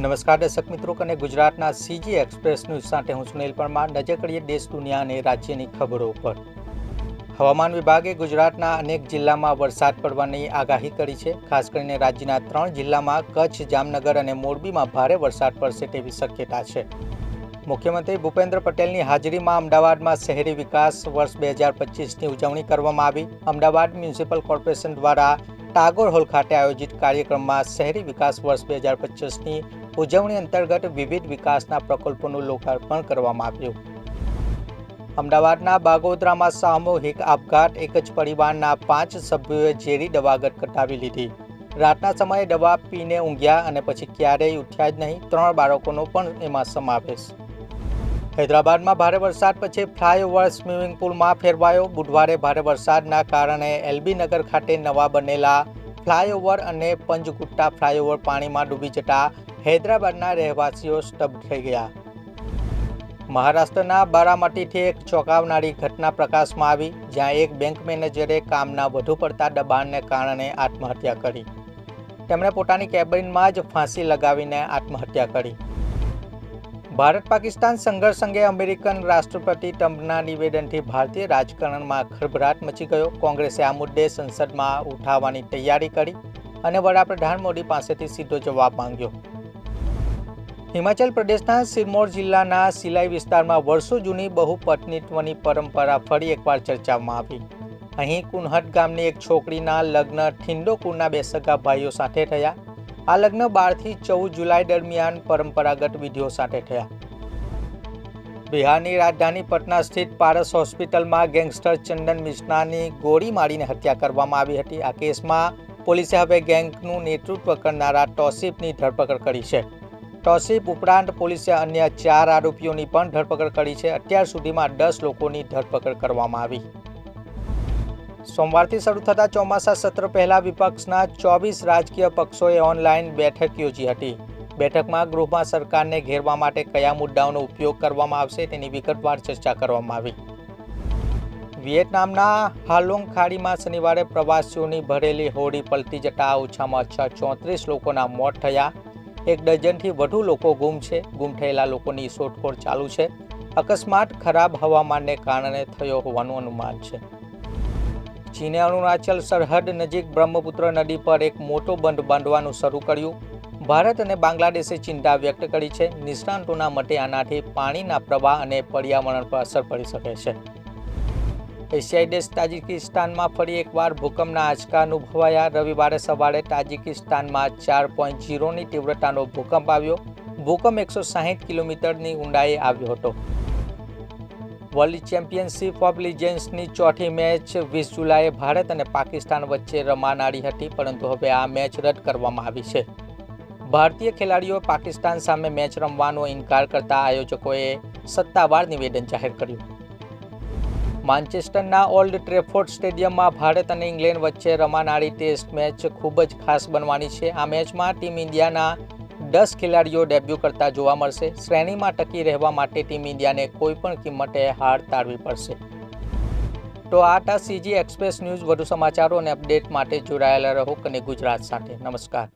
નમસ્કાર દર્શક મિત્રો અને ગુજરાતના સીજી એક્સપ્રેસ ન્યૂઝ સાથે હું સુનિલ પરમાર. નજર કરીએ દેશ દુનિયા અને રાજ્યની ખબરો પર. હવામાન વિભાગે ગુજરાતના અનેક જિલ્લામાં વરસાદ પડવાની આગાહી કરી છે. ખાસ કરીને રાજ્યના 3 જિલ્લામાં કચ્છ, જામનગર અને મોરબીમાં ભારે વરસાદ પડશે તેવી શક્યતા છે. મુખ્યમંત્રી ભૂપેન્દ્ર પટેલની હાજરીમાં અમદાવાદમાં શહેરી વિકાસ વર્ષ 2025ની ઉજવણી કરવામાં આવી. અમદાવાદ મ્યુનિસિપલ કોર્પોરેશન દ્વારા ટાગોર હોલ ખાતે આયોજિત કાર્યક્રમમાં શહેરી વિકાસ વર્ષ 2025ની ઉજવણી અંતર્ગત વિવિધ વિકાસના પ્રકલ્પોનું લોકાર્પણ કરવામાં આવ્યું. અમદાવાદના બાગોદરામાં સામૂહિક આપઘાત. એક જ પરિવારના 5 સભ્યોએ ઝેરી દવા ગટગટાવી લીધી. રાતના સમયે દવા પીને ઊંઘ્યા અને પછી ક્યારેય ઉઠ્યા જ નહીં. 3 બાળકોનો પણ એમાં સમાવેશ. હૈદરાબાદમાં ભારે વરસાદ પછી ફ્લાયઓવર સ્વિમિંગ પુલમાં ફેરવાયો. બુધવારે ભારે વરસાદના કારણે એલબી નગર ખાતે નવા બનેલા ફ્લાયઓવર અને પંચગુટ્ટા ફ્લાયઓવર પાણીમાં ડૂબી જતા હૈદરાબાદના રહેવાસીઓ સ્તબ્ધ થઈ ગયા. મહારાષ્ટ્રના બારામતીથી એક ચોંકાવનારી ઘટના પ્રકાશમાં આવી, જ્યાં એક બેંક મેનેજરે કામના વધુ પડતા દબાણને કારણે આત્મહત્યા કરી. તેમણે પોતાની કેબિનમાં જ ફાંસી લગાવીને આત્મહત્યા કરી. ભારત પાકિસ્તાન સંઘર્ષ અંગે અમેરિકન રાષ્ટ્રપતિ ટ્રમ્પના નિવેદનથી ભારતીય રાજકારણમાં ખળભળાટ મચી ગયો. કોંગ્રેસે આ મુદ્દે સંસદમાં ઉઠાવવાની તૈયારી કરી અને વડાપ્રધાન મોદી પાસેથી સીધો જવાબ માંગ્યો. હિમાચલ પ્રદેશના સિરમૌર જિલ્લાના સિલાઈ વિસ્તારમાં વર્ષો જૂની બહુપત્નીત્વની પરંપરા ફરી એકવાર ચર્ચામાં આવી. અહીં કુનહટ ગામની એક છોકરીના લગ્ન થિંડોકુરના 2 સગા ભાઈઓ સાથે થયા. આ લગ્ન 12 થી 14 જુલાઈ દરમિયાન પરંપરાગત વિધિઓ સાથે થયા. બિહારની રાજધાની પટના સ્થિત પારસ હોસ્પિટલમાં ગેંગસ્ટર ચંદન મિશ્રાની ગોળી મારીને હત્યા કરવામાં આવી હતી. આ કેસમાં પોલીસે હવે ગેંગનું નેતૃત્વ કરનારા તૌસીફની ધરપકડ કરી છે. તૌસીફ ઉપરાંત પોલીસે અન્ય 4 આરોપીઓની પણ ધરપકડ કરી છે. અત્યાર સુધીમાં 10 લોકોની ધરપકડ કરવામાં આવી. સોમવારથી શરૂ થતા ચોમાસા સત્ર પહેલા વિપક્ષના 24 રાજકીય પક્ષોએ ઓનલાઈન બેઠક યોજી હતી. બેઠકમાં ગૃહમાં સરકારને ઘેરવા માટે કયા મુદ્દાઓનો ઉપયોગ કરવામાં આવશે તેની વિગતવાર ચર્ચા કરવામાં આવી. વિયેતનામના હાલોંગ ખાડીમાં શનિવારે પ્રવાસીઓની ભરેલી હોડી પલટી જતા ઓછામાં ઓછા 34 લોકોના મોત થયા. 1 ડઝનથી વધુ લોકો ગુમ છે. ગુમ થયેલા લોકોની શોધખોળ ચાલુ છે. અકસ્માત ખરાબ હવામાનને કારણે થયો હોવાનું અનુમાન છે. ચીને અરુણાચલ સરહદ નજીક બ્રહ્મપુત્ર નદી પર એક મોટો બંધ બાંધવાનું શરૂ કર્યું. ભારત અને બાંગ્લાદેશે ચિંતા વ્યક્ત કરી છે. નિષ્ણાંતોના મતે આનાથી પાણીના પ્રવાહ અને પર્યાવરણ પર અસર પડી શકે છે. એશિયાઈ દેશ તાજિકિસ્તાનમાં ફરી એકવાર ભૂકંપના આંચકા અનુભવાયા. રવિવારે સવારે તાજિકિસ્તાનમાં 4.0ની તીવ્રતાનો ભૂકંપ આવ્યો. ભૂકંપ 160 કિલોમીટરની ઊંડાઈએ આવ્યો હતો. વર્લ્ડ ચેમ્પિયનશિપ ઓફ લિજેન્ડ્સની 4થી મેચ 20 જુલાઈએ ભારત અને પાકિસ્તાન વચ્ચે રમાનારી હતી, પરંતુ હવે આ મેચ રદ કરવામાં આવી છે. ભારતીય ખેલાડીઓએ પાકિસ્તાન સામે મેચ રમવાનો ઇનકાર કરતા આયોજકોએ સત્તાવાર નિવેદન જાહેર કર્યું. માન્ચેસ્ટરના ઓલ્ડ ટ્રેફોર્ડ સ્ટેડિયમમાં ભારત અને ઇંગ્લેન્ડ વચ્ચે રમાનારી ટેસ્ટ મેચ ખૂબ જ ખાસ બનવાની છે. આ મેચમાં ટીમ ઇન્ડિયાના 10 ખેલાડીઓ ડેબ્યુ કરતા જોવા મળશે. શ્રેણીમાં ટકી રહેવા માટે ટીમ ઇન્ડિયાને કોઈપણ કિંમતે હાર ટાળવી પડશે. તો આ હતા સીજી એક્સપ્રેસ ન્યૂઝ. વધુ સમાચારો અને અપડેટ માટે જોડાયેલા રહો અને ગુજરાત સાથે. નમસ્કાર.